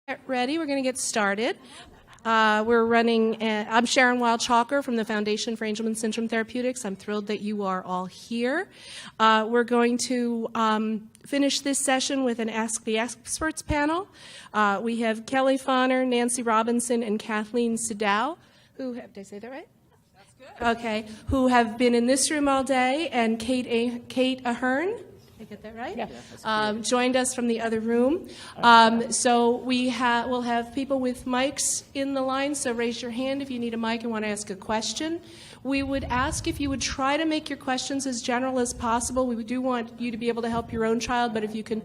Get ready. We're going to get started. I'm Sharon Wild-Chalker from the Foundation for Angelman Syndrome Therapeutics. I'm thrilled that you are all here. We're going to finish this session with an Ask the Experts panel. We have Kelly Fonner, Nancy Robinson, and Kathleen Sadao, did I say that right? That's good. Okay, who have been in this room all day, and Kate Ahern. Did I get that right? Yeah. Joined us from the other room. So we'll have people with mics in the line, so raise your hand if you need a mic and want to ask a question. We would ask if you would try to make your questions as general as possible. We do want you to be able to help your own child, but if you can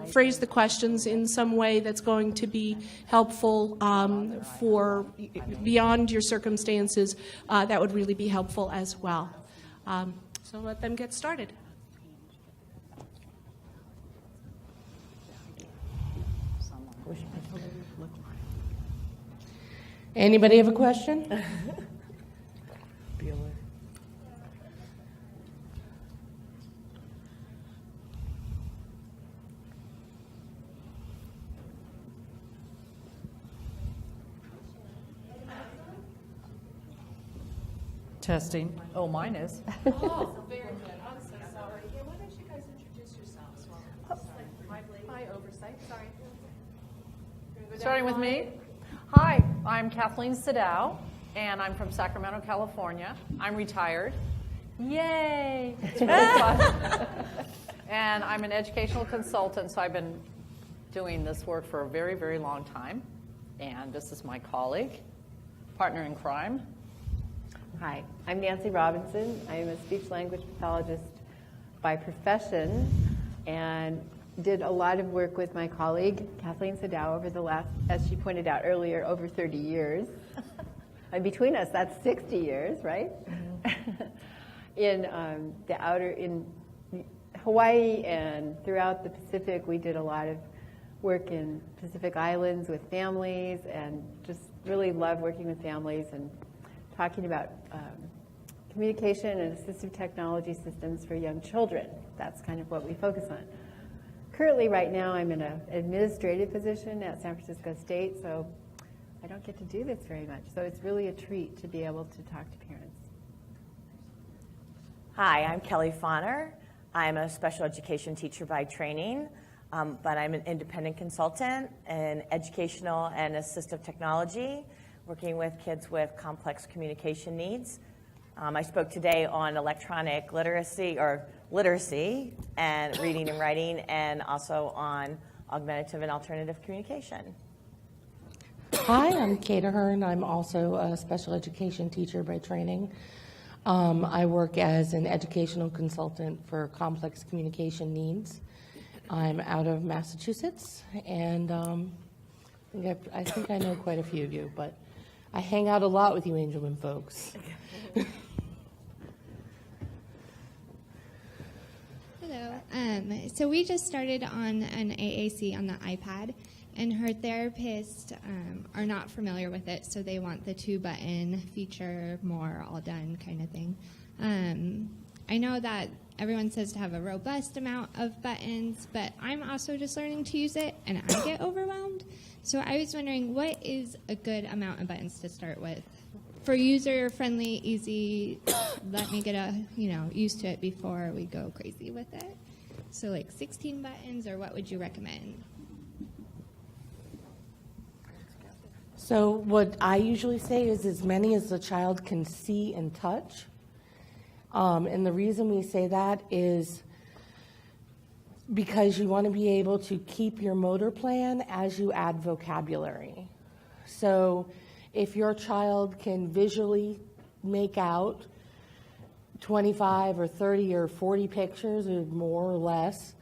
phrase the questions in some way that's going to be helpful for beyond your circumstances, that would really be helpful as well. So let them get started. Anybody have a question? Testing. Oh, mine is. Oh, very good. I'm so sorry. Yeah, why don't you guys introduce yourselves? My oversight. Sorry. Starting with me. Hi, I'm Kathleen Sadao, and I'm from Sacramento, California. I'm retired. Yay! It's really fun. And I'm an educational consultant, so I've been doing this work for a very, very long time. And this is my colleague, partner in crime. Hi, I'm Nancy Robinson. I am a speech-language pathologist by profession and did a lot of work with my colleague, Kathleen Sadao, over the last, as she pointed out earlier, over 30 years. And between us, that's 60 years, right? Mm-hmm. In Hawaii and throughout the Pacific, we did a lot of work in Pacific Islands with families and just really love working with families and talking about communication and assistive technology systems for young children. That's kind of what we focus on. Currently, right now, I'm in an administrative position at San Francisco State, so I don't get to do this very much. So it's really a treat to be able to talk to parents. Hi, I'm Kelly Fonner. I'm a special education teacher by training, but I'm an independent consultant in educational and assistive technology, working with kids with complex communication needs. I spoke today on electronic literacy and reading and writing, and also on augmentative and alternative communication. Hi, I'm Kate Ahern. I'm also a special education teacher by training. I work as an educational consultant for complex communication needs. I'm out of Massachusetts, and I think I know quite a few of you, but I hang out a lot with you Angelman folks. Hello. So we just started on an AAC on the iPad, and her therapists are not familiar with it, so they want the 2-button feature, more, all done kind of thing. I know that everyone says to have a robust amount of buttons, but I'm also just learning to use it, and I get overwhelmed. So I was wondering, what is a good amount of buttons to start with? For user-friendly, easy, let me get used to it before we go crazy with it. So like 16 buttons, or what would you recommend? So what I usually say is as many as the child can see and touch. And the reason we say that is because you want to be able to keep your motor plan as you add vocabulary. So if your child can visually make out 25 or 30 or 40 pictures or more or less,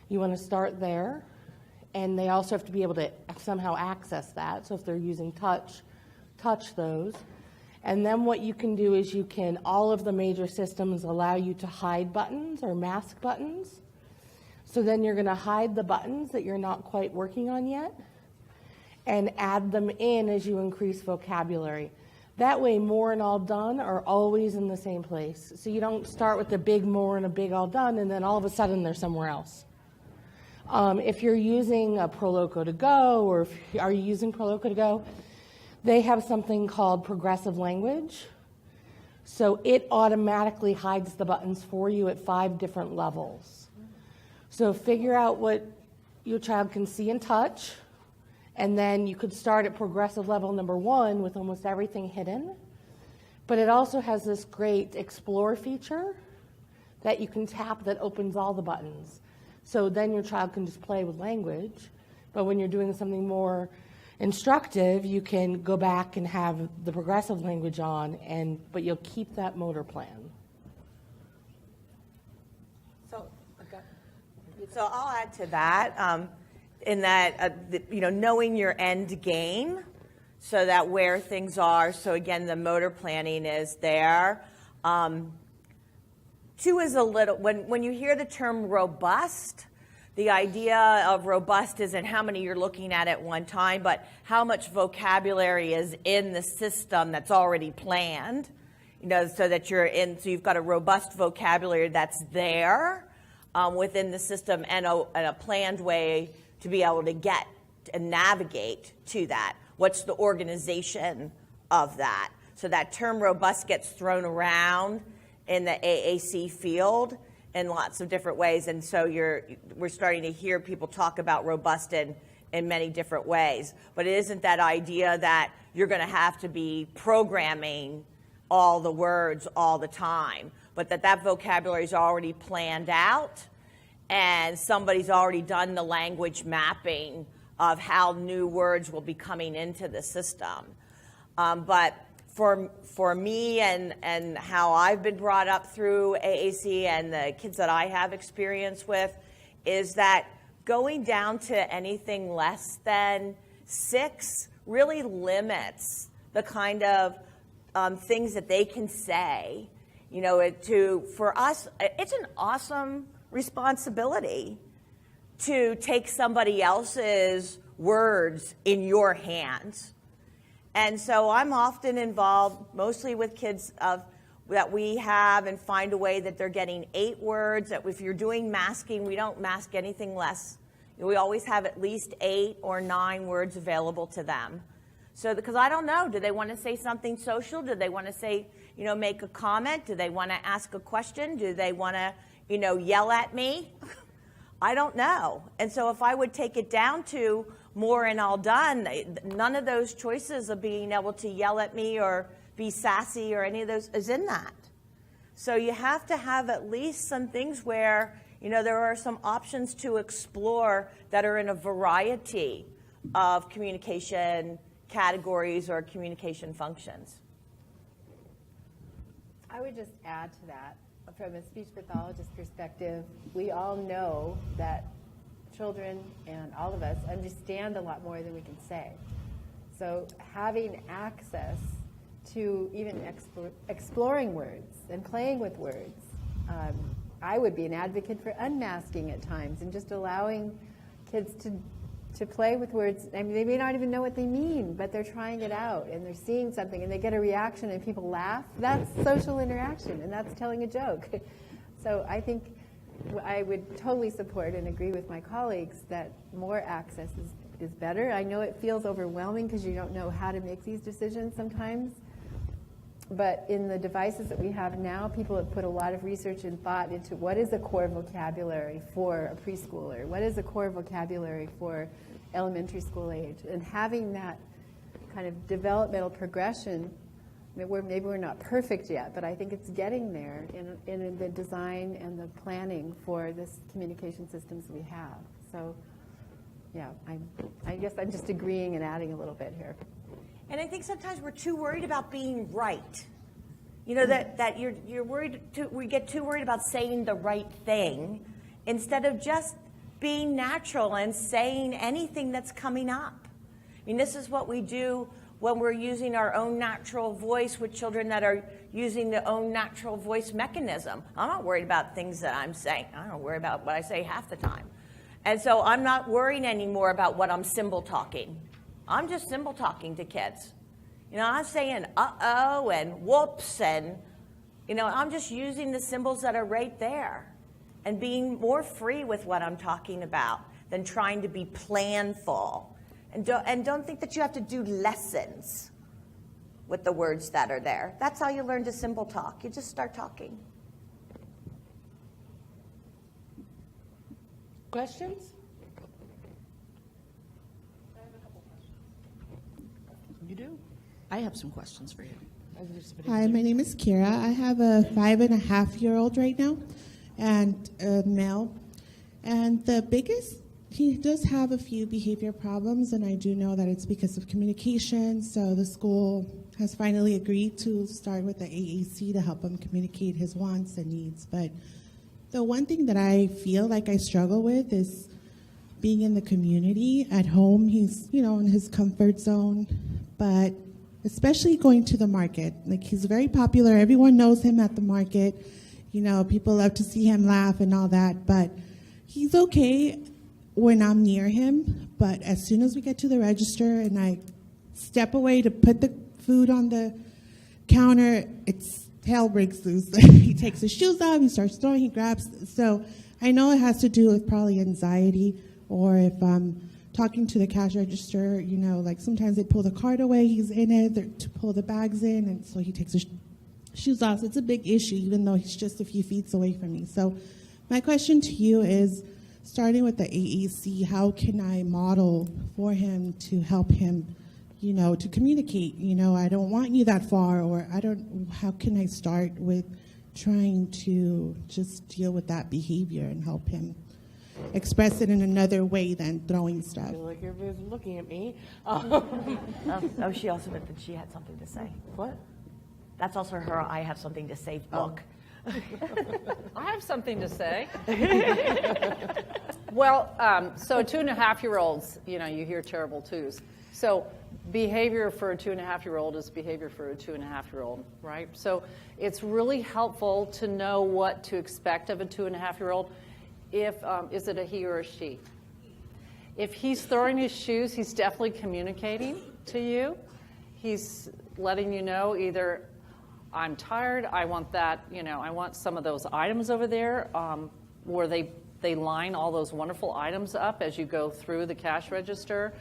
you want to start there. And they also have to be able to somehow access that. So if they're using touch those. And then what you can do is all of the major systems allow you to hide buttons or mask buttons. So then you're going to hide the buttons that you're not quite working on yet and add them in as you increase vocabulary. That way, more and all done are always in the same place. So you don't start with a big more and a big all done, and then all of a sudden they're somewhere else. If you're using a Proloco to Go, or are you using Proloco to Go, they have something called progressive language. So it automatically hides the buttons for you at 5 different levels. So figure out what your child can see and touch, and then you could start at progressive level number 1 with almost everything hidden. But it also has this great explore feature that you can tap that opens all the buttons. So then your child can just play with language. But when you're doing something more instructive, you can go back and have the progressive language on, but you'll keep that motor plan. So I'll add to that, in that, knowing your end game, so that where things are, so again, the motor planning is there. 2 is a little, when you hear the term robust, the idea of robust isn't how many you're looking at one time, but how much vocabulary is in the system that's already planned, so that so you've got a robust vocabulary that's there within the system, and a planned way to be able to get and navigate to that. What's the organization of that? So that term robust gets thrown around in the AAC field in lots of different ways, and so we're starting to hear people talk about robust in many different ways. But it isn't that idea that you're going to have to be programming all the words all the time, but that vocabulary is already planned out, and somebody's already done the language mapping of how new words will be coming into the system. But for me and how I've been brought up through AAC and the kids that I have experience with, is that going down to anything less than 6 really limits the kind of things that they can say. For us, it's an awesome responsibility to take somebody else's words in your hands. And so I'm often involved mostly with kids that we have, and find a way that they're getting 8 words. That if you're doing masking, we don't mask anything less. We always have at least 8 or 9 words available to them. So because I don't know, do they want to say something social? Do they want to say, make a comment? Do they want to ask a question? Do they want to, yell at me? I don't know. And so if I would take it down to more and all done, none of those choices of being able to yell at me or be sassy or any of those is in that. So you have to have at least some things where, there are some options to explore that are in a variety of communication categories or communication functions. I would just add to that, from a speech pathologist perspective, we all know that children and all of us understand a lot more than we can say. So having access to even exploring words and playing with words, I would be an advocate for unmasking at times and just allowing kids to play with words. I mean, they may not even know what they mean, but they're trying it out, and they're seeing something, and they get a reaction, and people laugh. That's social interaction, and that's telling a joke. So I think I would totally support and agree with my colleagues that more access is better. I know it feels overwhelming because you don't know how to make these decisions sometimes. But in the devices that we have now, people have put a lot of research and thought into what is a core vocabulary for a preschooler, what is a core vocabulary for elementary school age, and having that kind of developmental progression. Maybe we're not perfect yet, but I think it's getting there in the design and the planning for this communication systems we have. So, yeah, I guess I'm just agreeing and adding a little bit here. And I think sometimes we're too worried about being right. That you're worried. We get too worried about saying the right thing instead of just being natural and saying anything that's coming up. I mean, this is what we do when we're using our own natural voice with children that are using their own natural voice mechanism. I'm not worried about things that I'm saying. I don't worry about what I say half the time. And so I'm not worrying anymore about what I'm symbol talking. I'm just symbol talking to kids. I'm saying uh-oh and whoops, and, I'm just using the symbols that are right there and being more free with what I'm talking about. than trying to be planful. And don't think that you have to do lessons with the words that are there. That's how you learn to symbol talk. You just start talking. Questions? You do? I have some questions for you. Hi, my name is Kira. I have a 5.5-year-old right now, and a male. And he does have a few behavior problems, and I do know that it's because of communication. So the school has finally agreed to start with the AAC to help him communicate his wants and needs. But the one thing that I feel like I struggle with is being in the community. At home, he's, in his comfort zone, but especially going to the market. Like, he's very popular. Everyone knows him at the market. People love to see him laugh and all that, but he's okay when I'm near him. But as soon as we get to the register and I step away to put the food on the counter, hell breaks loose. He takes his shoes off, he starts throwing, he grabs. So I know it has to do with probably anxiety, or if I'm talking to the cash register, like sometimes they pull the cart away, he's in it to pull the bags in, and so he takes his shoes off. So it's a big issue, even though he's just a few feet away from me. So my question to you is, starting with the AAC, how can I model for him to help him, to communicate? I don't want you that far, or how can I start with trying to just deal with that behavior and help him express it in another way than throwing stuff? I feel like everybody's looking at me. She also meant that she had something to say. What? That's also her I have something to say book. I have something to say. Well, so 2.5-year-olds, you hear terrible twos. So behavior for a 2.5-year-old is behavior for a 2.5-year-old, right? So it's really helpful to know what to expect of a 2.5-year-old. Is it a he or a she? If he's throwing his shoes, he's definitely communicating to you. He's letting you know either, I'm tired, I want that, I want some of those items over there, where they line all those wonderful items up as you go through the cash register.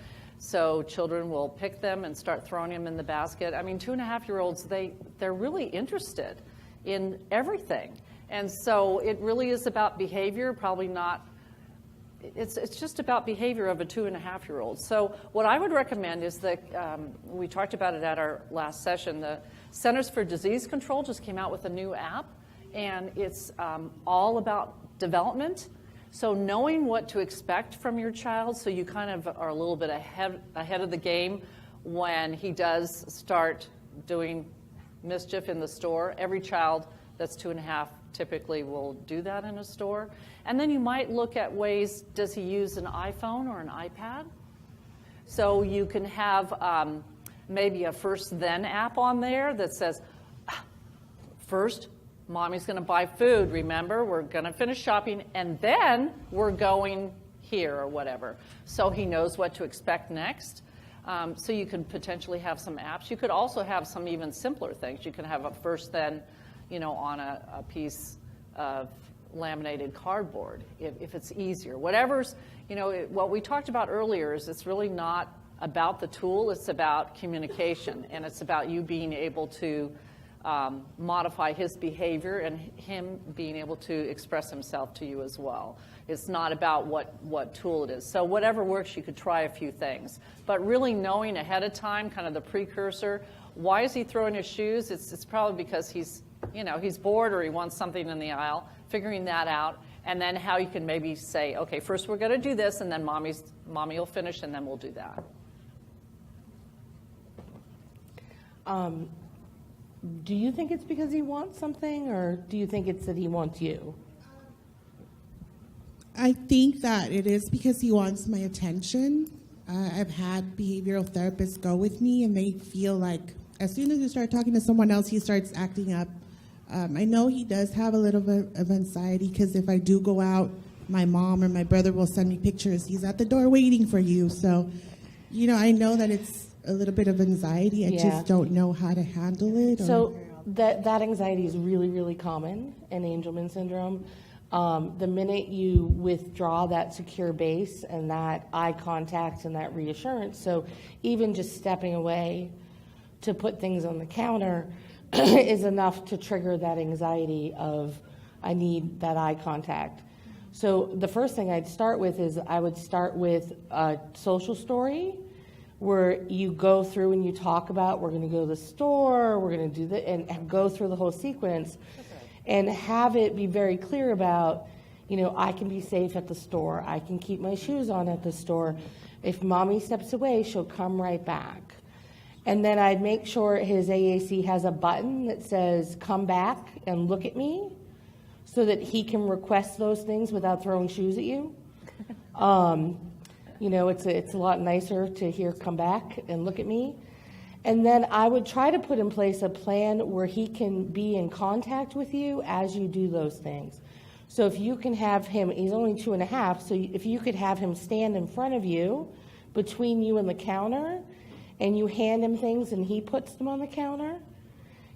So children will pick them and start throwing them in the basket. I mean, 2.5-year-olds, they're really interested in everything. And so it really is about behavior, probably not, it's just about behavior of a 2.5-year-old. So what I would recommend is that, we talked about it at our last session, the Centers for Disease Control just came out with a new app, and it's all about development. So knowing what to expect from your child, so you kind of are a little bit ahead of the game when he does start doing mischief in the store. Every child that's 2.5 typically will do that in a store. And then you might look at ways, does he use an iPhone or an iPad? So you can have maybe a First Then app on there that says, first, Mommy's going to buy food, remember? We're going to finish shopping, and then we're going here or whatever. So he knows what to expect next. So you could potentially have some apps. You could also have some even simpler things. You can have a First Then, on a piece of laminated cardboard, if it's easier. Whatever's, what we talked about earlier is it's really not about the tool, it's about communication, and it's about you being able to modify his behavior and him being able to express himself to you as well. It's not about what tool it is. So whatever works, you could try a few things. But really knowing ahead of time, kind of the precursor, why is he throwing his shoes? It's probably because he's bored or he wants something in the aisle, figuring that out, and then how you can maybe say, okay, first we're going to do this, and then mommy will finish, and then we'll do that. Do you think it's because he wants something, or do you think it's that he wants you? I think that it is because he wants my attention. I've had behavioral therapists go with me, and they feel like as soon as you start talking to someone else, he starts acting up. I know he does have a little bit of anxiety, because if I do go out, my mom or my brother will send me pictures. He's at the door waiting for you. So, I know that it's a little bit of anxiety. I just don't know how to handle it. So that anxiety is really, really common in Angelman syndrome. The minute you withdraw that secure base and that eye contact and that reassurance, so even just stepping away to put things on the counter is enough to trigger that anxiety of, I need that eye contact. So the first thing I'd start with is I would start with a social story where you go through and you talk about, we're going to go to the store, we're going to do that, and go through the whole sequence. And have it be very clear about, I can be safe at the store. I can keep my shoes on at the store. If mommy steps away, she'll come right back. And then I'd make sure his AAC has a button that says, come back and look at me, so that he can request those things without throwing shoes at you. It's a lot nicer to hear, come back and look at me. And then I would try to put in place a plan where he can be in contact with you as you do those things. So if you can have him, he's only 2.5, so if you could have him stand in front of you, between you and the counter, and you hand him things and he puts them on the counter,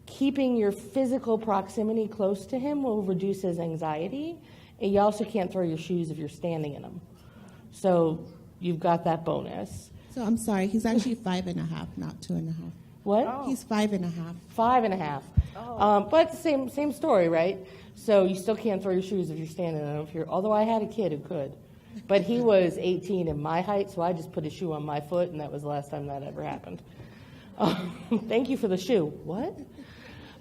keeping your physical proximity close to him will reduce his anxiety. And you also can't throw your shoes if you're standing in them. So you've got that bonus. So I'm sorry, he's actually 5.5, not 2.5. What? Oh. He's 5.5. 5.5. But same story, right? So you still can't throw your shoes if you're standing in them. Although I had a kid who could. But he was 18 in my height, so I just put a shoe on my foot, and that was the last time that ever happened. Thank you for the shoe. What?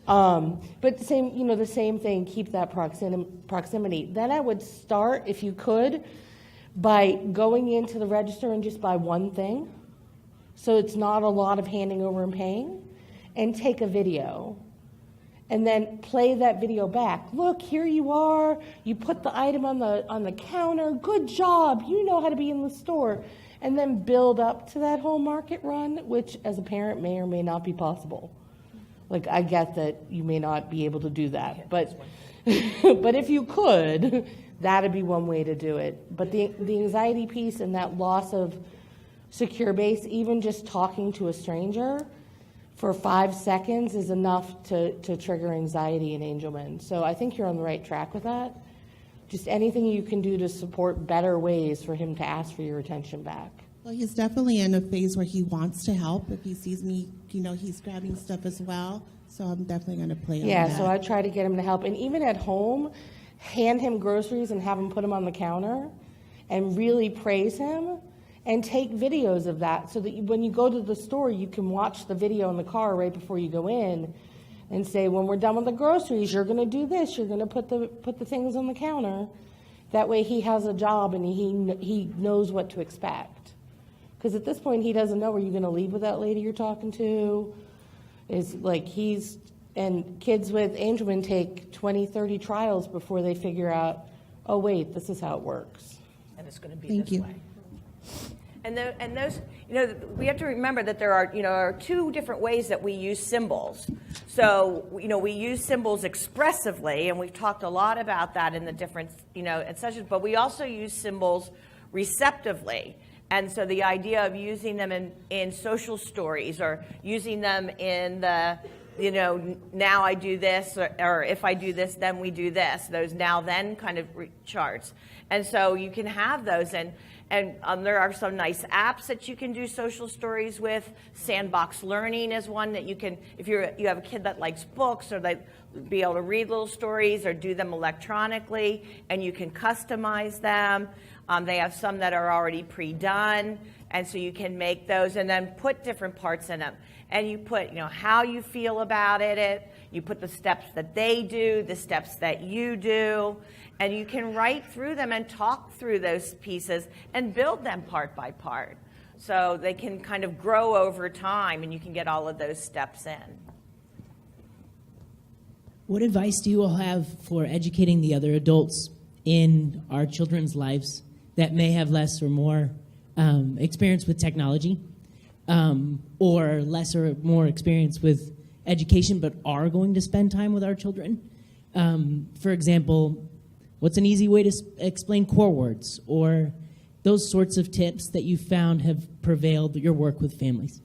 But the same thing, keep that proximity. Then I would start, if you could, by going into the register and just buy one thing. So it's not a lot of handing over and paying. And take a video. And then play that video back. Look, here you are. You put the item on the counter. Good job. You know how to be in the store. And then build up to that whole market run, which as a parent may or may not be possible. Like, I get that you may not be able to do that, but if you could, that'd be one way to do it. But the anxiety piece and that loss of secure base, even just talking to a stranger for 5 seconds is enough to trigger anxiety in Angelman. So I think you're on the right track with that. Just anything you can do to support better ways for him to ask for your attention back. Well, he's definitely in a phase where he wants to help. If he sees me, he's grabbing stuff as well. So I'm definitely going to play on that. Yeah, so I try to get him to help. And even at home, hand him groceries and have him put them on the counter and really praise him and take videos of that so that when you go to the store, you can watch the video in the car right before you go in and say, when we're done with the groceries, you're going to do this. You're going to put the things on the counter. That way he has a job and he knows what to expect. Because at this point, he doesn't know, are you going to leave with that lady you're talking to? And kids with Angelman take 20, 30 trials before they figure out, oh, wait, this is how it works. And it's going to be Thank this you. way. And those, we have to remember that there are two different ways that we use symbols. So, we use symbols expressively, and we've talked a lot about that in the different, sessions, but we also use symbols receptively. And so the idea of using them in social stories or using them in the, now I do this, or if I do this, then we do this, those now-then kind of charts. And so you can have those, and there are some nice apps that you can do social stories with. Sandbox Learning is one that you can, if you have a kid that likes books, or they be able to read little stories or do them electronically, and you can customize them. They have some that are already pre-done, and so you can make those and then put different parts in them. And you put, how you feel about it. You put the steps that they do, the steps that you do, and you can write through them and talk through those pieces and build them part by part. So they can kind of grow over time, and you can get all of those steps in. What advice do you all have for educating the other adults in our children's lives that may have less or more experience with technology, or less or more experience with education but are going to spend time with our children? For example, what's an easy way to explain core words, or those sorts of tips that you found have prevailed your work with families?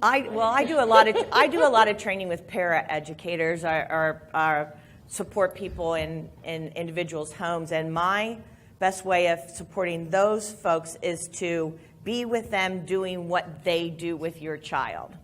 I do a lot of training with para educators or support people in individuals' homes, and my best way of supporting those folks is to be with them doing what they do with your child.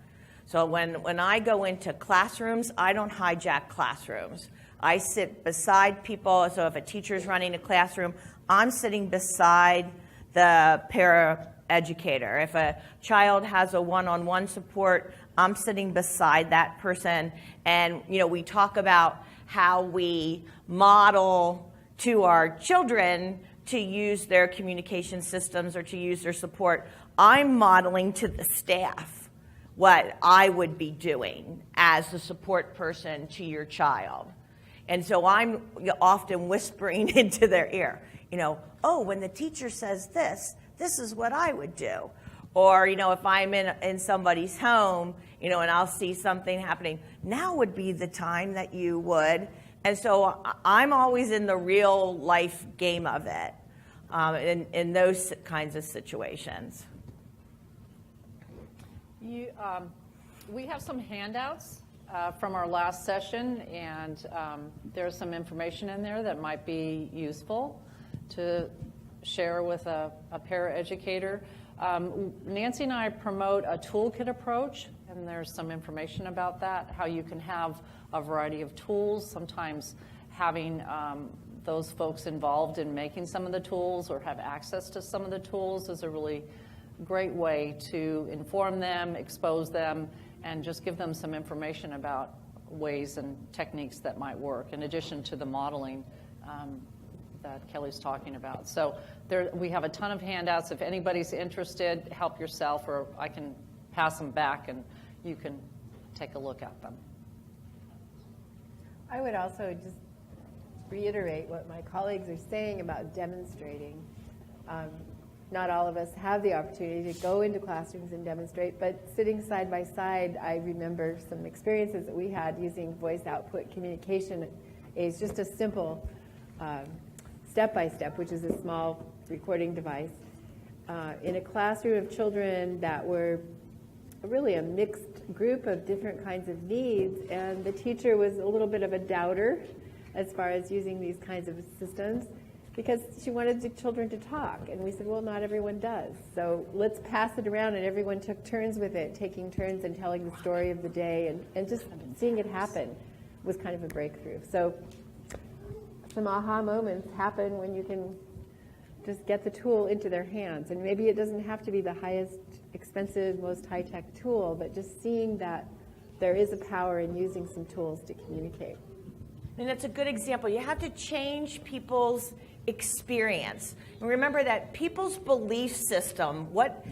So when I go into classrooms, I don't hijack classrooms. I sit beside people. So if a teacher's running a classroom, I'm sitting beside the para educator. If a child has a one-on-one support, I'm sitting beside that person. And we talk about how we model to our children to use their communication systems or to use their support. I'm modeling to the staff what I would be doing as the support person to your child. And so I'm often whispering into their ear, oh, when the teacher says this is what I would do. Or, if I'm in somebody's home, and I'll see something happening, now would be the time that you would. And so I'm always in the real life game of it in those kinds of situations. We have some handouts from our last session, and there's some information in there that might be useful to share with a paraeducator. Nancy and I promote a toolkit approach, and there's some information about that, how you can have a variety of tools. Sometimes having those folks involved in making some of the tools or have access to some of the tools is a really great way to inform them, expose them, and just give them some information about ways and techniques that might work, in addition to the modeling that Kelly's talking about. So we have a ton of handouts. If anybody's interested, help yourself, or I can pass them back and you can take a look at them. I would also just reiterate what my colleagues are saying about demonstrating. Not all of us have the opportunity to go into classrooms and demonstrate, but sitting side by side, I remember some experiences that we had using voice output communication aids, just a simple step-by-step, which is a small recording device, in a classroom of children that were really a mixed group of different kinds of needs, and the teacher was a little bit of a doubter as far as using these kinds of systems, because she wanted the children to talk. And we said, well, not everyone does. So let's pass it around. And everyone took turns with it, taking turns and telling the story of the day. And just seeing it happen was kind of a breakthrough. So some aha moments happen when you can just get the tool into their hands. And maybe it doesn't have to be the highest expensive, most high-tech tool, but just seeing that there is a power in using some tools to communicate. And that's a good example. You have to change people's experience. And remember that people's belief system, what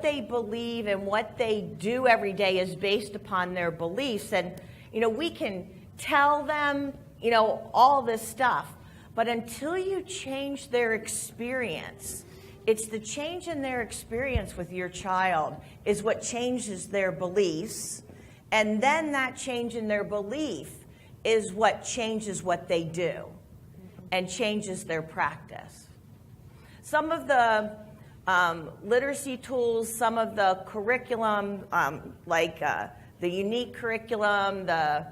they believe and what they do every day is based upon their beliefs. And, we can tell them, all this stuff, but until you change their experience, it's the change in their experience with your child is what changes their beliefs. And then that change in their belief is what changes what they do and changes their practice. Some of the literacy tools, some of the curriculum, like the unique curriculum, the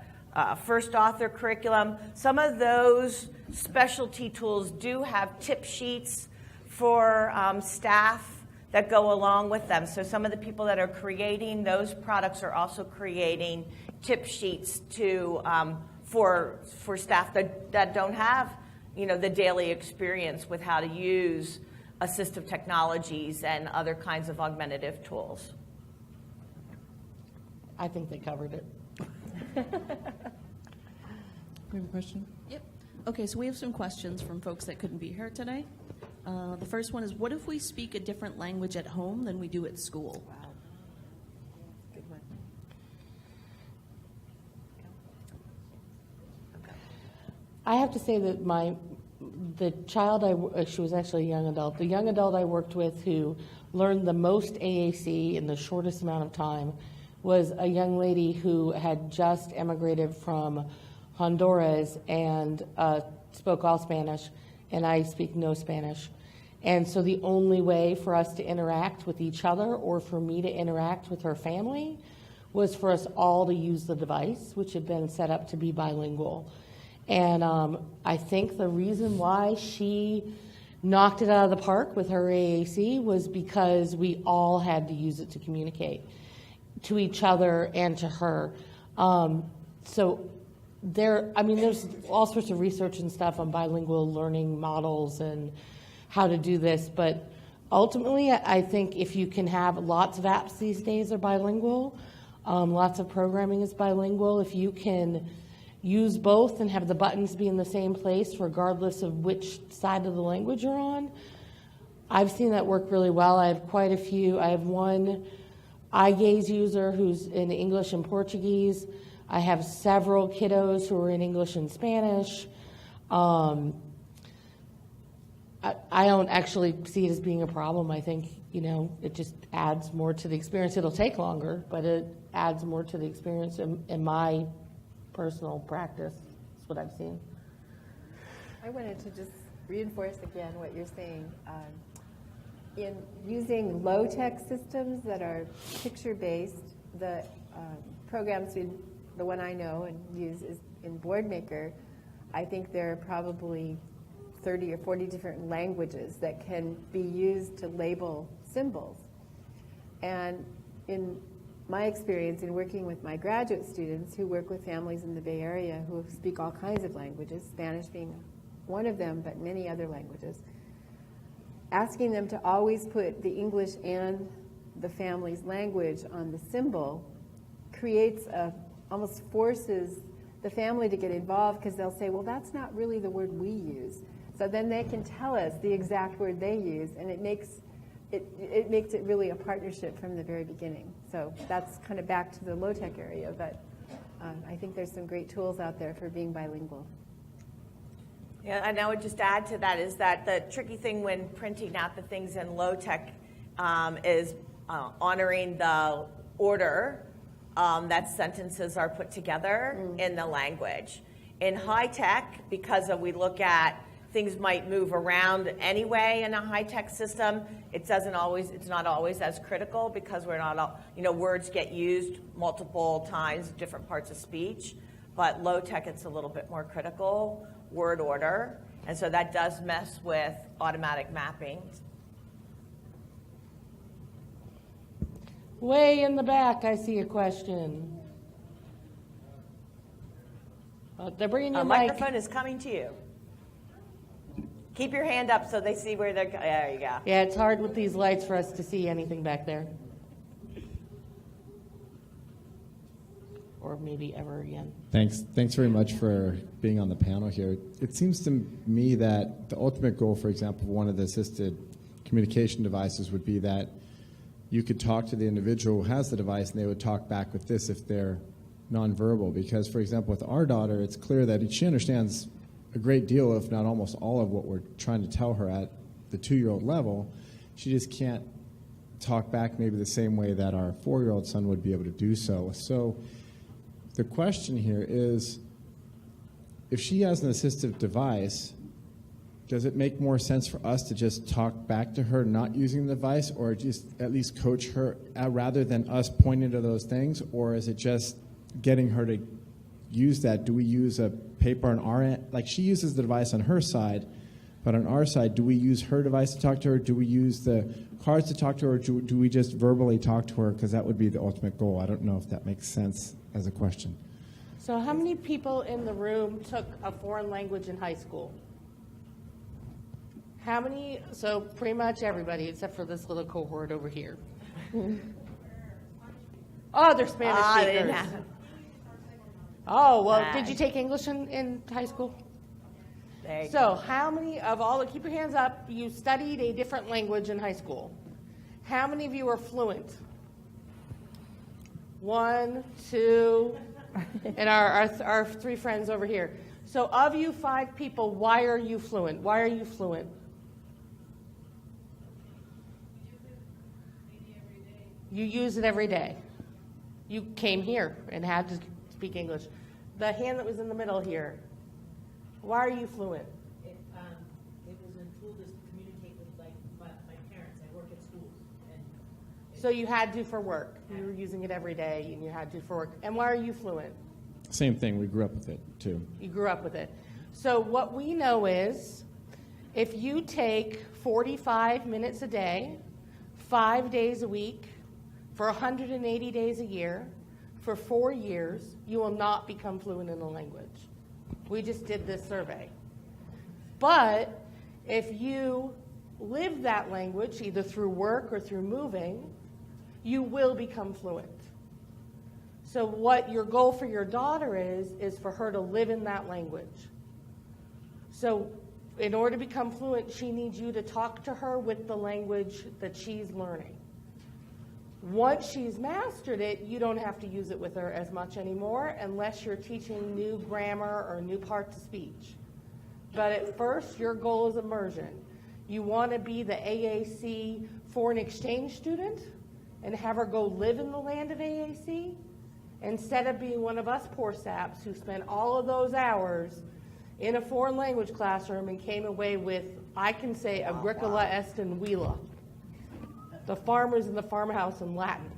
first author curriculum, some of those specialty tools do have tip sheets for staff that go along with them. So some of the people that are creating those products are also creating tip sheets to for staff that don't have the daily experience with how to use assistive technologies and other kinds of augmentative tools. I think they covered it. We have a question? Yep. Okay, so we have some questions from folks that couldn't be here today. The first one is, what if we speak a different language at home than we do at school? Wow. Good one. I have to say that the child she was actually a young adult. The young adult I worked with who learned the most AAC in the shortest amount of time was a young lady who had just emigrated from Honduras and spoke all Spanish, and I speak no Spanish. And so the only way for us to interact with each other or for me to interact with her family was for us all to use the device, which had been set up to be bilingual. And I think the reason why she knocked it out of the park with her AAC was because we all had to use it to communicate to each other and to her. So there's all sorts of research and stuff on bilingual learning models and how to do this, but ultimately I think if you can have lots of apps these days are bilingual, lots of programming is bilingual, if you can use both and have the buttons be in the same place regardless of which side of the language you're on, I've seen that work really well. I have quite a few. I have one eye gaze user who's in English and Portuguese. I have several kiddos who are in English and Spanish. I don't actually see it as being a problem. I think, it just adds more to the experience. It'll take longer, but it adds more to the experience in my personal practice. That's what I've seen. I wanted to just reinforce again what you're saying. In using low-tech systems that are picture-based, the programs, the one I know and use is in Boardmaker. I think there are probably 30 or 40 different languages that can be used to label symbols. And in my experience in working with my graduate students who work with families in the Bay Area who speak all kinds of languages, Spanish being one of them, but many other languages, asking them to always put the English and the family's language on the symbol almost forces the family to get involved, because they'll say, well, that's not really the word we use. So then they can tell us the exact word they use, and it makes it really a partnership from the very beginning. So that's kind of back to the low-tech area, but I think there's some great tools out there for being bilingual. Yeah, and I would just add to that is that the tricky thing when printing out the things in low-tech is honoring the order that sentences are put together in the language. In high-tech, because we look at things might move around anyway in a high-tech system, it's not always as critical, because we're not all, words get used multiple times, different parts of speech. But low-tech, it's a little bit more critical, word order, and so that does mess with automatic mapping. Way in the back, I see a question. They're bringing you A a microphone is coming to you. Keep your hand up so they see where they're. There you go. Yeah, it's hard with these lights for us to see anything back there. Or maybe ever again. Thanks very much for being on the panel here. It seems to me that the ultimate goal, for example, of one of the assisted communication devices would be that you could talk to the individual who has the device and they would talk back with this if they're nonverbal. Because, for example, with our daughter, it's clear that she understands a great deal, if not almost all, of what we're trying to tell her at the 2-year-old level. She just can't talk back maybe the same way that our 4-year-old son would be able to do so. So the question here is, if she has an assistive device, does it make more sense for us to just talk back to her not using the device, or just at least coach her rather than us pointing to those things? Or is it just getting her to use that? Do we use a paper on our end? Like, she uses the device on her side, but on our side, do we use her device to talk to her? Do we use the cards to talk to her? Or do we just verbally talk to her? Because that would be the ultimate goal. I don't know if that makes sense as a question. So how many people in the room took a foreign language in high school? How many? So pretty much everybody except for this little cohort over here. Oh, they're Spanish speakers. Oh, well, did you take English in high school? There you So go. how many of all, keep your hands up, you studied a different language in high school? How many of you are fluent? 1, 2, and our 3 friends over here. So of you 5 people, why are you fluent? Why are you fluent? You use it every day. You came here and had to speak English. The hand that was in the middle here, why are you fluent? It was a tool to communicate with, like, So you had to for work. You were using it every day, and you had to for work. And why are you fluent? Same thing. We grew up with it too. You grew up with it. So what we know is if you take 45 minutes a day, 5 days a week, for 180 days a year, for 4 years, you will not become fluent in the language. We just did this survey. But if you live that language, either through work or through moving, you will become fluent. So what your goal for your daughter is for her to live in that language. So in order to become fluent, she needs you to talk to her with the language that she's learning. Once she's mastered it, you don't have to use it with her as much anymore unless you're teaching new grammar or new parts of speech. But at first, your goal is immersion. You want to be the AAC foreign exchange student and have her go live in the land of AAC instead of being one of us poor saps who spent all of those hours in a foreign language classroom and came away with, I can say, Agricola est in Vila. The farmers in the farmhouse in Latin.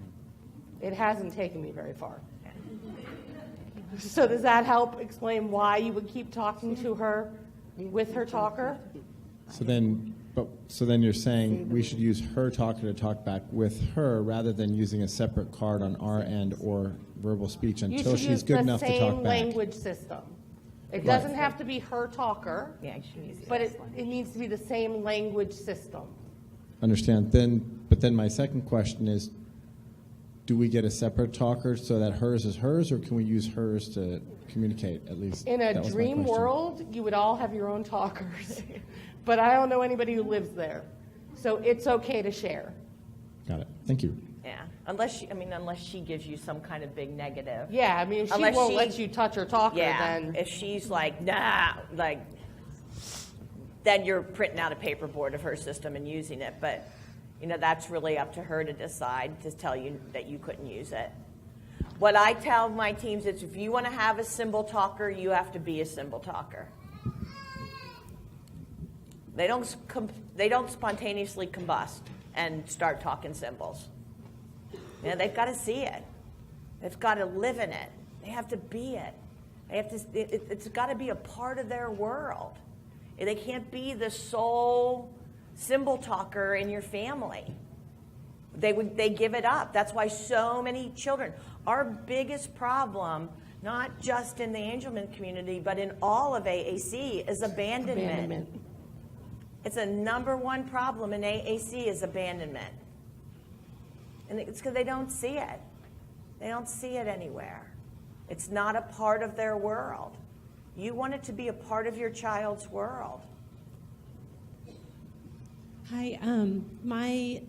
It hasn't taken me very far. So does that help explain why you would keep talking to her with her talker? So then you're saying we should use her talker to talk back with her rather than using a separate card on our end or verbal speech until she's good enough to talk back. You should use the same language system. It doesn't have to be her talker, but it needs to be the same language system. Understand. But then my second question is, do we get a separate talker so that hers is hers, or can we use hers to communicate at least? In a dream world, you would all have your own talkers. But I don't know anybody who lives there. So it's okay to share. Got it. Thank you. Yeah, unless she gives you some kind of big negative. Yeah, I mean, if she won't let you touch her talker, then... if she's like, nah, then you're printing out a paper board of her system and using it. But, that's really up to her to decide, to tell you that you couldn't use it. What I tell my teams is if you want to have a symbol talker, you have to be a symbol talker. They don't spontaneously combust and start talking symbols. They've got to see it. They've got to live in it. They have to be it. It's got to be a part of their world. They can't be the sole symbol talker in your family. They give it up. That's why so many children. Our biggest problem, not just in the Angelman community, but in all of AAC, is abandonment. It's a number one problem in AAC is abandonment. And it's because they don't see it. They don't see it anywhere. It's not a part of their world. You want it to be a part of your child's world. Hi, my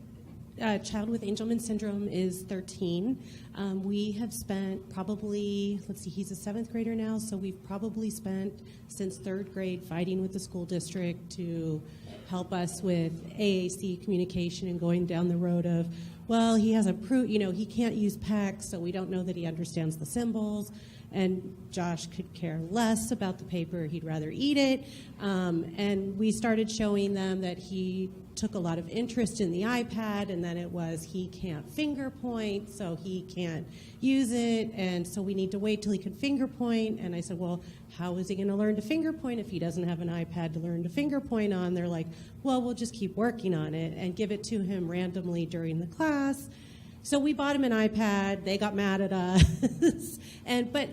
child with Angelman syndrome is 13. We have spent probably, he's a 7th grader now, so we've probably spent since 3rd grade fighting with the school district to help us with AAC communication and going down the road of, well, he has he can't use PECs, so we don't know that he understands the symbols. And Josh could care less about the paper. He'd rather eat it. And we started showing them that he took a lot of interest in the iPad, and then it was he can't finger point, so he can't use it, and so we need to wait till he can finger point. And I said, well, how is he going to learn to finger point if he doesn't have an iPad to learn to finger point on? They're like, well, we'll just keep working on it and give it to him randomly during the class. So we bought him an iPad. They got mad at us, but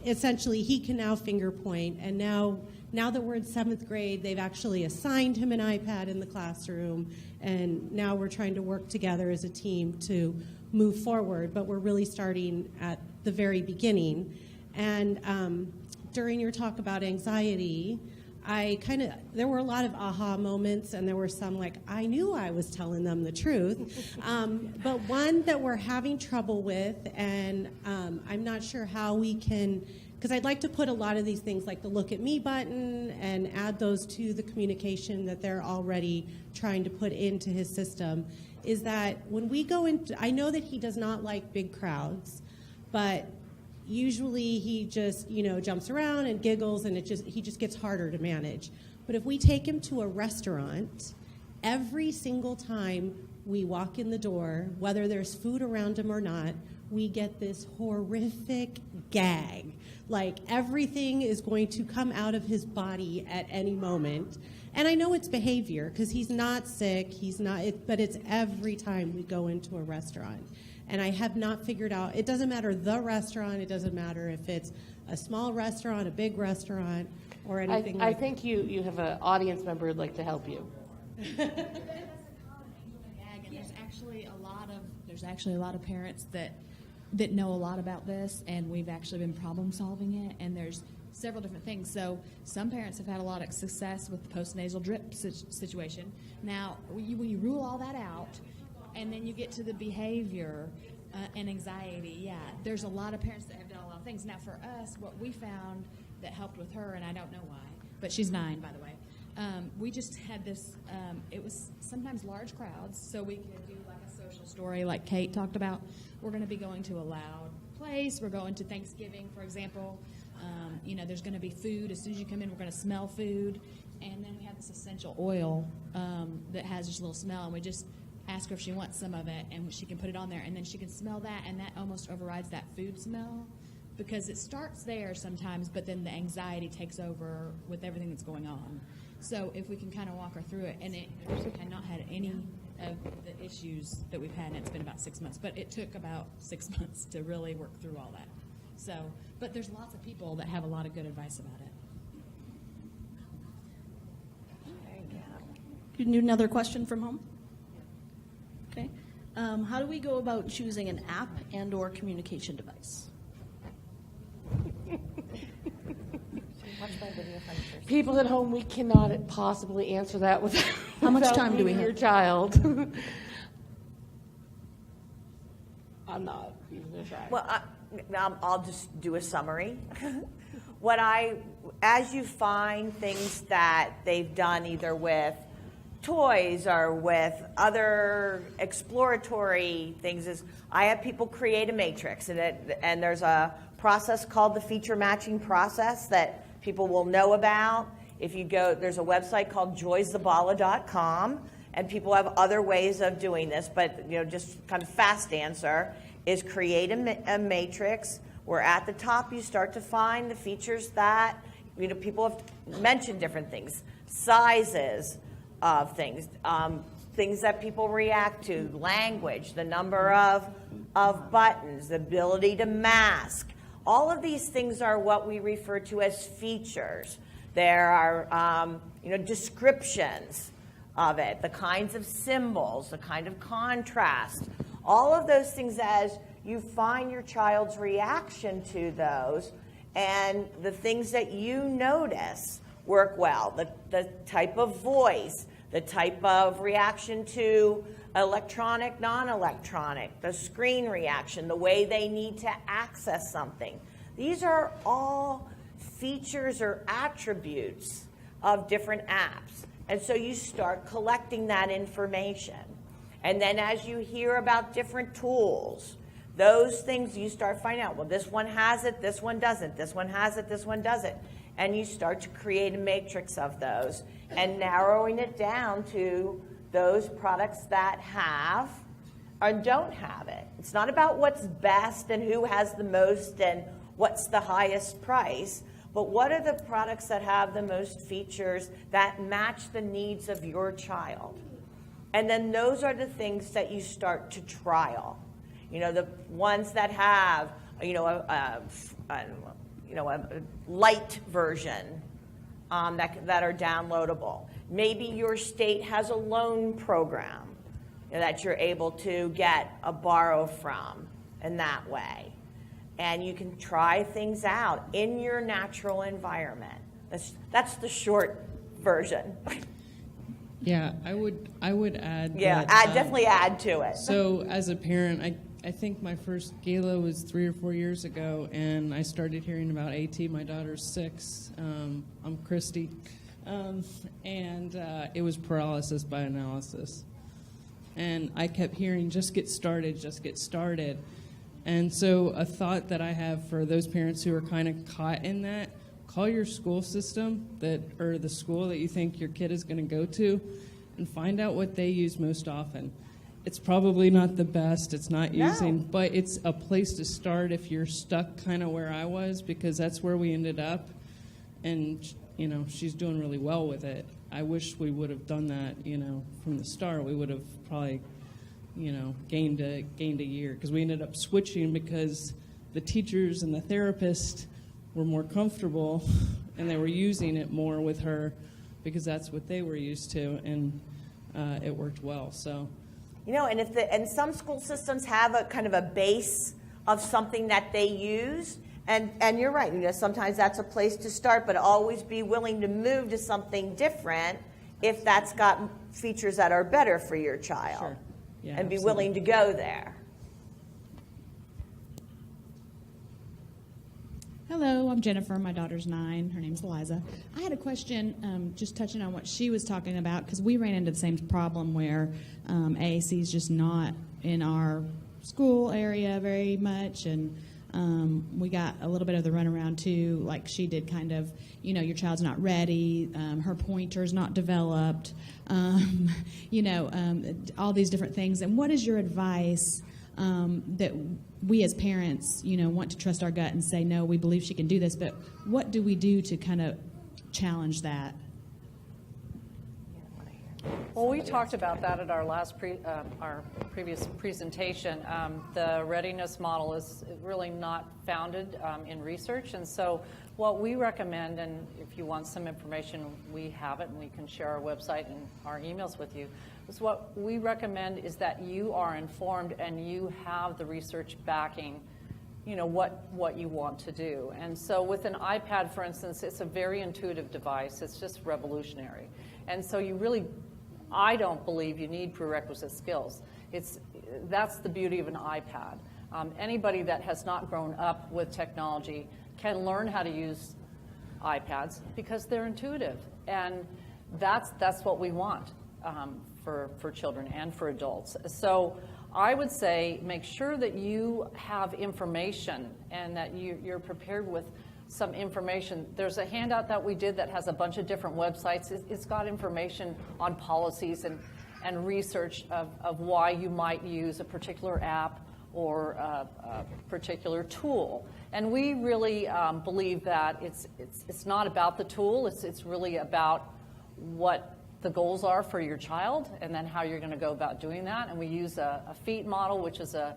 essentially he can now finger point. And now that we're in 7th grade, they've actually assigned him an iPad in the classroom, and now we're trying to work together as a team to move forward. But we're really starting at the very beginning. And during your talk about anxiety, there were a lot of aha moments, and there were some like, I knew I was telling them the truth. But one that we're having trouble with, and I'm not sure how we can, because I'd like to put a lot of these things like the look at me button and add those to the communication that they're already trying to put into his system, is that when we go into, I know that he does not like big crowds, but usually he just, jumps around and giggles, and he just gets harder to manage. But if we take him to a restaurant, every single time we walk in the door, whether there's food around him or not, we get this horrific gag. Like everything is going to come out of his body at any moment. And I know it's behavior because he's not sick, but it's every time we go into a restaurant. And I have not figured out, it doesn't matter the restaurant, it doesn't matter if it's a small restaurant, a big restaurant, or anything I think you have an audience member who'd like to help you. There's actually a lot of parents that know a lot about this, and we've actually been problem solving it, and there's several different things. So some parents have had a lot of success with the postnasal drip situation. Now, when you rule all that out, and then you get to the behavior and anxiety, there's a lot of parents that have done a lot of things. Now, for us, what we found that helped with her, and I don't know why, but she's 9, by the way, we just had this, it was sometimes large crowds, so we could do like a social story like Kate talked about. We're going to be going to a loud place. We're going to Thanksgiving, for example. There's going to be food. As soon as you come in, we're going to smell food. And then we have this essential oil that has just a little smell, and we just ask her if she wants some of it, and she can put it on there, and then she can smell that, and that almost overrides that food smell because it starts there sometimes, but then the anxiety takes over with everything that's going on. So if we can kind of walk her through it, and it had not had any of the issues that we've had, and it's been about 6 months, but it took about 6 months to really work through all that. So, but there's lots of people that have a lot of good advice about it. You can do another question from home? Okay. How do we go about choosing an app and or communication device? People at home, we cannot possibly answer that without How much time do we meeting have? your child. I'm not even going to try. Well, I'll just do a summary. As you find things that they've done either with toys or with other exploratory things, is I have people create a matrix, and there's a process called the feature matching process that people will know about. If you go, there's a website called joysthebala.com, and people have other ways of doing this, but just kind of fast answer is create a matrix where at the top you start to find the features that people have mentioned, different things, sizes of things, things that people react to, language, the number of buttons, the ability to mask. All of these things are what we refer to as features. There are descriptions of it, the kinds of symbols, the kind of contrast. All of those things, as you find your child's reaction to those and the things that you notice work well, the type of voice, the type of reaction to electronic, non-electronic, the screen reaction, the way they need to access something. These are all features or attributes of different apps. And so you start collecting that information. And then as you hear about different tools, those things you start finding out, well, this one has it, this one doesn't, this one has it, this one doesn't. And you start to create a matrix of those and narrowing it down to those products that have or don't have it. It's not about what's best and who has the most and what's the highest price, but what are the products that have the most features that match the needs of your child? And then those are the things that you start to trial. The ones that have, a light version that are downloadable. Maybe your state has a loan program that you're able to borrow from in that way. And you can try things out in your natural environment. That's the short version. Yeah, I would add. Yeah, that, definitely add to it. So as a parent, I think my first gala was 3 or 4 years ago, and I started hearing about AT. My daughter's 6. I'm Christy. And it was paralysis by analysis. And I kept hearing, just get started, just get started. And so a thought that I have for those parents who are kind of caught in that, call your school system or the school that you think your kid is going to go to and find out what they use most often. it's probably not the best. It's not using, but it's a place to start if you're stuck kind of where I was, because that's where we ended up. And, you know, she's doing really well with it. I wish we would have done that, you know, from the start. We would have probably, you know, gained a year, because we ended up switching because the teachers and the therapist were more comfortable and they were using it more with her because that's what they were used to, and it worked well. So, you know, and some school systems have a kind of a base of something that they use, and you're right. You know, sometimes that's a place to start, but always be willing to move to something different if that's got features that are better for your child. Sure. Yeah, and be absolutely. willing to go there. Hello, I'm Jennifer. My daughter's 9. Her name's Eliza. I had a question, just touching on what she was talking about, because we ran into the same problem where AAC is just not in our school area very much, and we got a little bit of the runaround too, like she did, kind of, you know, your child's not ready, her pointer's not developed, you know, all these different things. And what is your advice that we as parents, you know, want to trust our gut and say, no, we believe she can do this, but what do we do to kind of challenge that? Well, we talked about that at our last our previous presentation. The readiness model is really not founded in research, and so what we recommend, and if you want some information, we have it, and we can share our website and our emails with you, is what we recommend is that you are informed and you have the research backing, you know, what you want to do. And so with an iPad, for instance, it's a very intuitive device. It's just revolutionary. And so you really, I don't believe you need prerequisite skills. That's the beauty of an iPad. Anybody that has not grown up with technology can learn how to use iPads because they're intuitive. And that's what we want for children and for adults. So I would say make sure that you have information and that you're prepared with some information. There's a handout that we did that has a bunch of different websites. It's got information on policies and research of why you might use a particular app or a particular tool. And we really believe that it's not about the tool. It's really about what the goals are for your child and then how you're going to go about doing that. And we use a FEAT model, which is a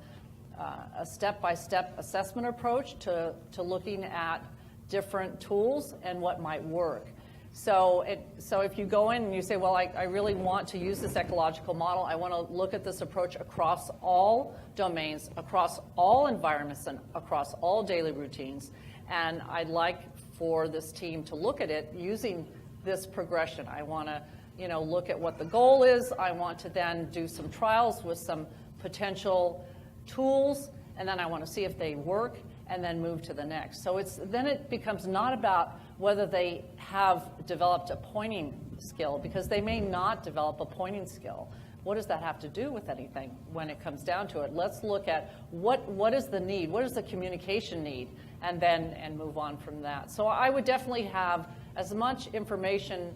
step-by-step assessment approach to looking at different tools and what might work. So if you go in and you say, well, I really want to use this ecological model, I want to look at this approach across all domains, across all environments, and across all daily routines, and I'd like for this team to look at it using this progression. I want to, you know, look at what the goal is. I want to then do some trials with some potential tools, and then I want to see if they work, and then move to the next. So then it becomes not about whether they have developed a pointing skill, because they may not develop a pointing skill. What does that have to do with anything when it comes down to it? Let's look at what is the need, what is the communication need, and move on from that. So I would definitely have as much information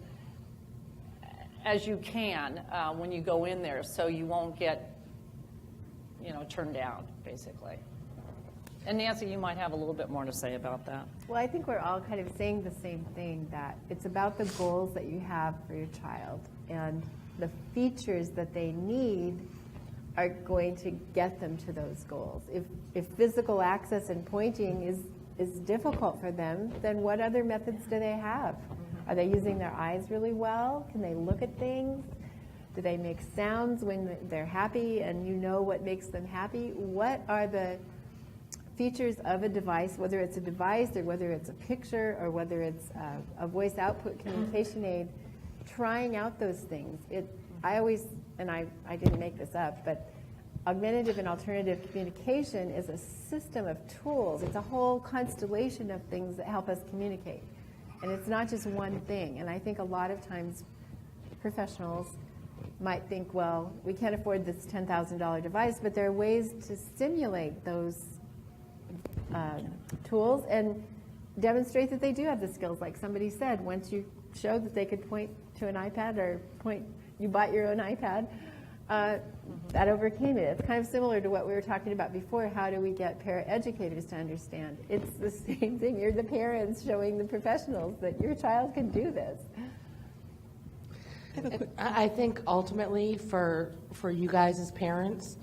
as you can when you go in there, so you won't get, you know, turned down, basically. And Nancy, you might have a little bit more to say about that. Well, I think we're all kind of saying the same thing, that it's about the goals that you have for your child, and the features that they need are going to get them to those goals. If physical access and pointing is difficult for them, then what other methods do they have? Are they using their eyes really well? Can they look at things? Do they make sounds when they're happy and you know what makes them happy? What are the features of a device, whether it's a device or whether it's a picture or whether it's a voice output communication aid, trying out those things. I always, and I didn't make this up, but augmentative and alternative communication is a system of tools. It's a whole constellation of things that help us communicate. And it's not just one thing. And I think a lot of times professionals might think, well, we can't afford this $10,000 device, but there are ways to simulate those tools and demonstrate that they do have the skills. Like somebody said, once you showed that they could point to an iPad or you bought your own iPad, that overcame it. It's kind of similar to what we were talking about before. How do we get paraeducators to understand? It's the same thing. You're the parents showing the professionals that your child can do this. I think ultimately for you guys as parents,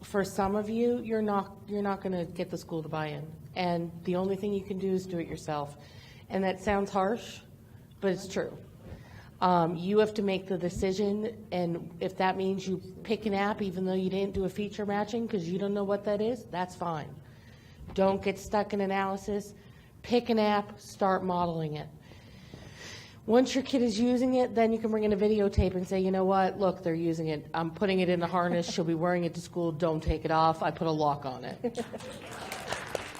for some of you, you're not going to get the school to buy in, and the only thing you can do is do it yourself. And that sounds harsh, but it's true. You have to make the decision, and if that means you pick an app even though you didn't do a feature matching because you don't know what that is, that's fine. Don't get stuck in analysis. Pick an app, start modeling it. Once your kid is using it, then you can bring in a videotape and say, you know what, look, they're using it. I'm putting it in the harness. She'll be wearing it to school. Don't take it off. I put a lock on it.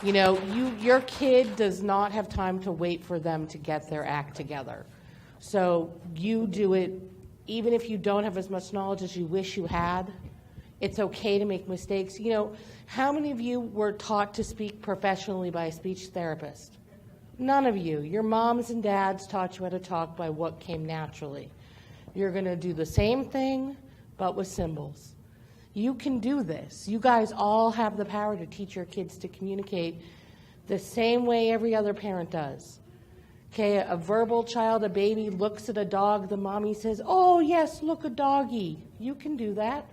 You know, your kid does not have time to wait for them to get their act together. So you do it, even if you don't have as much knowledge as you wish you had. It's okay to make mistakes. You know, how many of you were taught to speak professionally by a speech therapist? None of you. Your moms and dads taught you how to talk by what came naturally. You're going to do the same thing, but with symbols. You can do this. You guys all have the power to teach your kids to communicate the same way every other parent does. Okay, a verbal child, a baby, looks at a dog, the mommy says, oh, yes, look, a doggy. You can do that.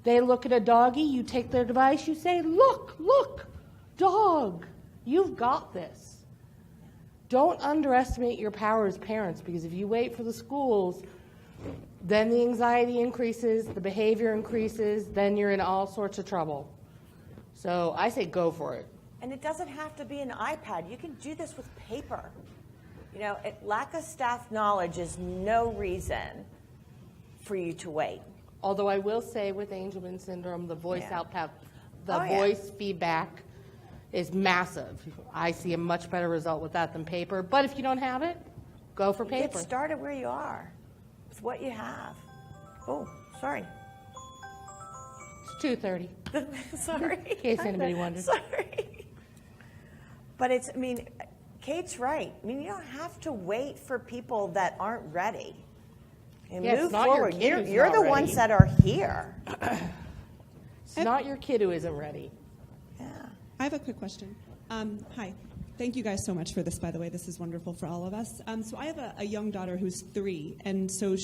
They look at a doggy, you take their device, you say, look, dog. You've got this. Don't underestimate your power as parents, because if you wait for the schools, then the anxiety increases, the behavior increases, then you're in all sorts of trouble. So I say go for it. And it doesn't have to be an iPad. You can do this with paper. You know, lack of staff knowledge is no reason for you to wait. Although I will say with Angelman syndrome, the voice voice feedback is massive. I see a much better result with that than paper. But if you don't have it, go for paper. Get started where you are. It's what you have. Oh, sorry. It's 2:30. Sorry. In case anybody wonders. Sorry. But it's, I mean, Kate's right. I mean, you don't have to wait for people that aren't ready. And move forward. You're the ones that are here. It's not your kid who isn't ready. I have a quick question. Hi. Thank you guys so much for this, by the way. This is wonderful for all of us. So I have a young daughter who's 3, and so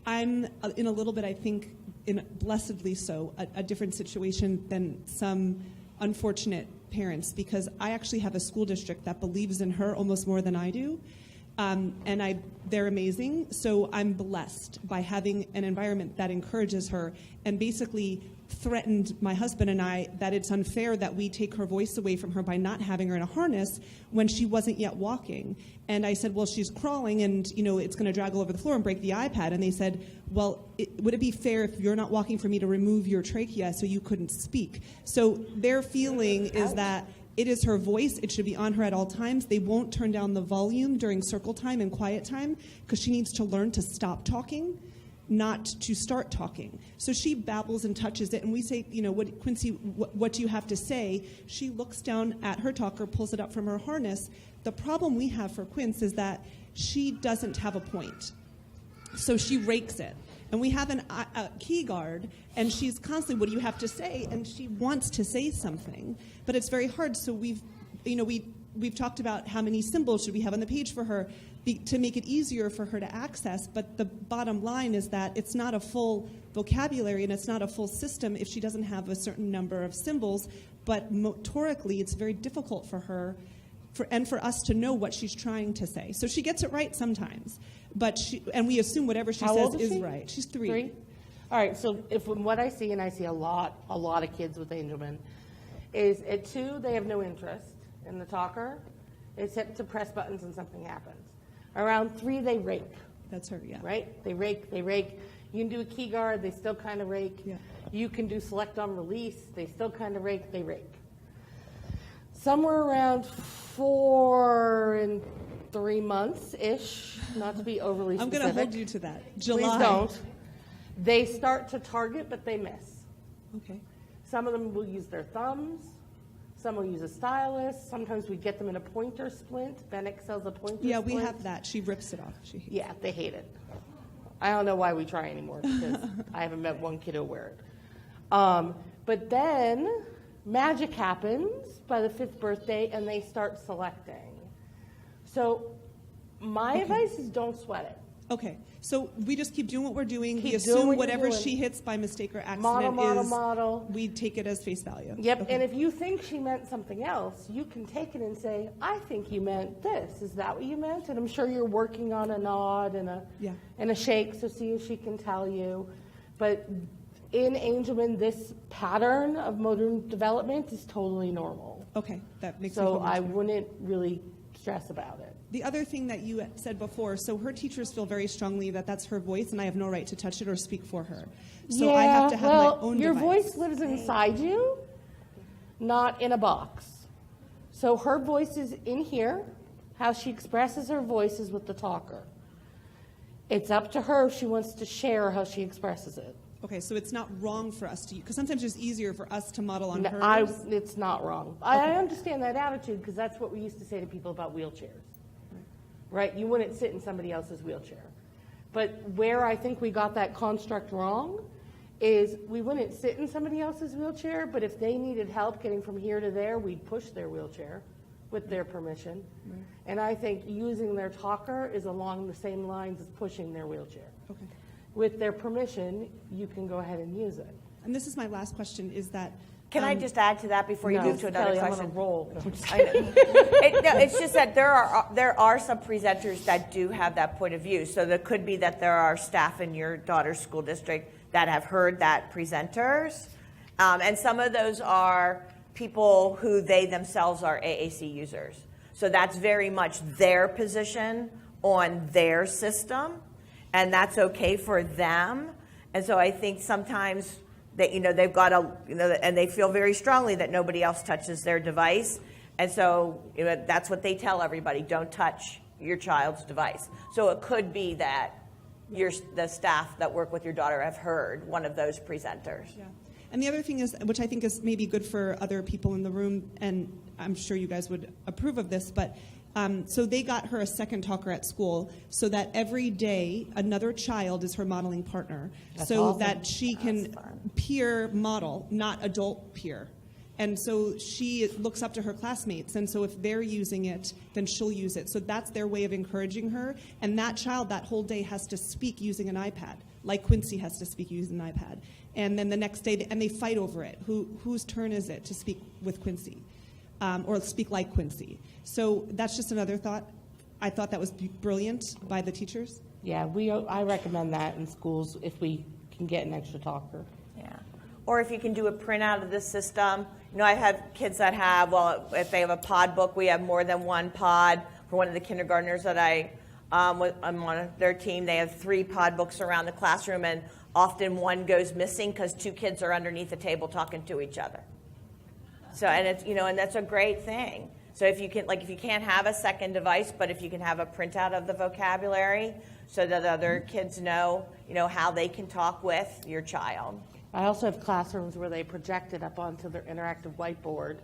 I'm in a little bit, I think, in blessedly so, a different situation than some unfortunate parents, because I actually have a school district that believes in her almost more than I do. And they're amazing. So I'm blessed by having an environment that encourages her, and basically threatened my husband and I that it's unfair that we take her voice away from her by not having her in a harness when she wasn't yet walking. And I said, well, she's crawling and, you know, it's going to drag all over the floor and break the iPad. And they said, well, would it be fair if you're not walking for me to remove your trachea so you couldn't speak? So their feeling is that it is her voice. It should be on her at all times. They won't turn down the volume during circle time and quiet time because she needs to learn to stop talking, not to start talking. So she babbles and touches it, and we say, you know, Quincy, what do you have to say? She looks down at her talker, pulls it up from her harness. The problem we have for Quince is that she doesn't have a point. So she rakes it. And we have a key guard, and she's constantly, what do you have to say? And she wants to say something, but it's very hard. So we've talked about how many symbols should we have on the page for her to make it easier for her to access. But the bottom line is that it's not a full vocabulary and it's not a full system if she doesn't have a certain number of symbols. But motorically, it's very difficult for her and for us to know what she's trying to say. So she gets it right sometimes, and we assume whatever she says is right. She's 3. All right. So from what I see, and I see a lot of kids with Angelman, is at 2 they have no interest in the talker, except to press buttons and something happens. Around 3 they rake. That's her, yeah. Right? They rake. You can do a key guard. They still kind of rake. Yeah. You can do select on release. They still kind of rake. They rake. Somewhere around 4 and 3 months-ish, not to be overly I'm specific. going to hold you to that. July. Please don't. They start to target, but they miss. Okay. Some of them will use their thumbs. Some will use a stylus. Sometimes we get them in a pointer splint. Bennett sells a pointer splint. Yeah, we have that. She rips it off. Yeah, they hate it. I don't know why we try anymore because I haven't met one kid who wear it. But then magic happens by the 5th birthday and they start selecting. So my advice is don't sweat it. Okay, so we just keep doing what we're doing. Keep We doing assume what whatever you're doing. she hits by mistake or accident Model. we take it as face value. Yep, Okay. and if you think she meant something else, you can take it and say, I think you meant this. Is that what you meant? And I'm sure you're working on a nod and a shake, so see if she can tell you. But in Angelman, this pattern of motor development is totally normal. Okay, that makes me So feel much I better. wouldn't really stress about it. The other thing that you said before, so her teachers feel very strongly that that's her voice and I have no right to touch it or speak for her. So I have to have my own your device. voice lives inside you, not in a box. So her voice is in here. How she expresses her voice is with the talker. It's up to her if she wants to share how she expresses it. Okay, so it's not wrong for us to, because sometimes it's easier for us to model on hers. It's not wrong. I understand that attitude because that's what we used to say to people about wheelchairs. Right? You wouldn't sit in somebody else's wheelchair. But where I think we got that construct wrong is we wouldn't sit in somebody else's wheelchair, but if they needed help getting from here to there, we'd push their wheelchair with their permission. Right. And I think using their talker is along the same lines as pushing their wheelchair. Okay. With their permission, you can go ahead and use it. And this is my last question, is that... Can I just add to that before you No, move to another Kelly, I'm question? on a roll. It's just that there are some presenters that do have that point of view. So there could be that there are staff in your daughter's school district that have heard that presenters. And some of those are people who they themselves are AAC users. So that's very much their position on their system. And that's okay for them. And so I think sometimes that, they've got and they feel very strongly that nobody else touches their device. And so that's what they tell everybody, don't touch your child's device. So it could be that the staff that work with your daughter have heard one of those presenters. Yeah. And the other thing is, which I think is maybe good for other people in the room, and I'm sure you guys would approve of this, but so they got her a second talker at school so that every day another child is her modeling partner. That's so awesome. that she can peer model, not adult peer. And so she looks up to her classmates, and so if they're using it, then she'll use it. So that's their way of encouraging her. And that child that whole day has to speak using an iPad, like Quincy has to speak using an iPad. And then the next day, and they fight over it. Whose turn is it to speak with Quincy? Or speak like Quincy. So that's just another thought. I thought that was brilliant by the teachers. Yeah, I recommend that in schools if we can get an extra talker. Yeah. Or if you can do a printout of the system. I have kids that have, if they have a pod book, we have more than one pod. For one of the kindergartners that I'm on their team, they have 3 pod books around the classroom, and often one goes missing because 2 kids are underneath the table talking to each other. So, and it's, and that's a great thing. So if you can't have a second device, but if you can have a printout of the vocabulary so that other kids know, how they can talk with your child. I also have classrooms where they project it up onto their interactive whiteboard,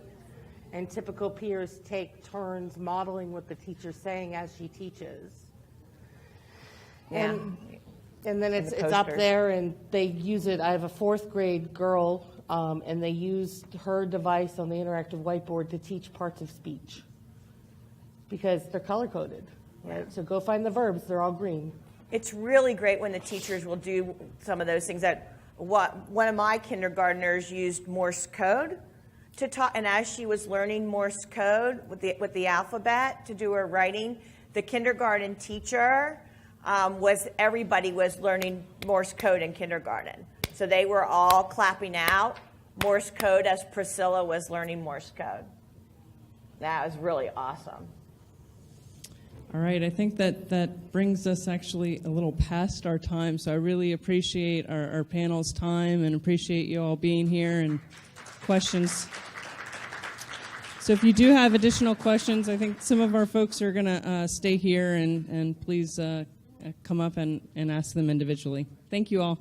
and typical peers take turns modeling what the teacher's saying as she teaches. Yeah. And then it's the up posters. there, and they use it. I have a 4th grade girl, and they used her device on the interactive whiteboard to teach parts of speech because they're color-coded, right? So go find the verbs. They're all green. It's really great when the teachers will do some of those things. One of my kindergartners used Morse code to talk, and as she was learning Morse code with the alphabet to do her writing, the kindergarten teacher everybody was learning Morse code in kindergarten. So they were all clapping out Morse code as Priscilla was learning Morse code. That was really awesome. All right, I think that brings us actually a little past our time, so I really appreciate our panel's time and appreciate you all being here and questions. So if you do have additional questions, I think some of our folks are going to stay here and please come up and ask them individually. Thank you all.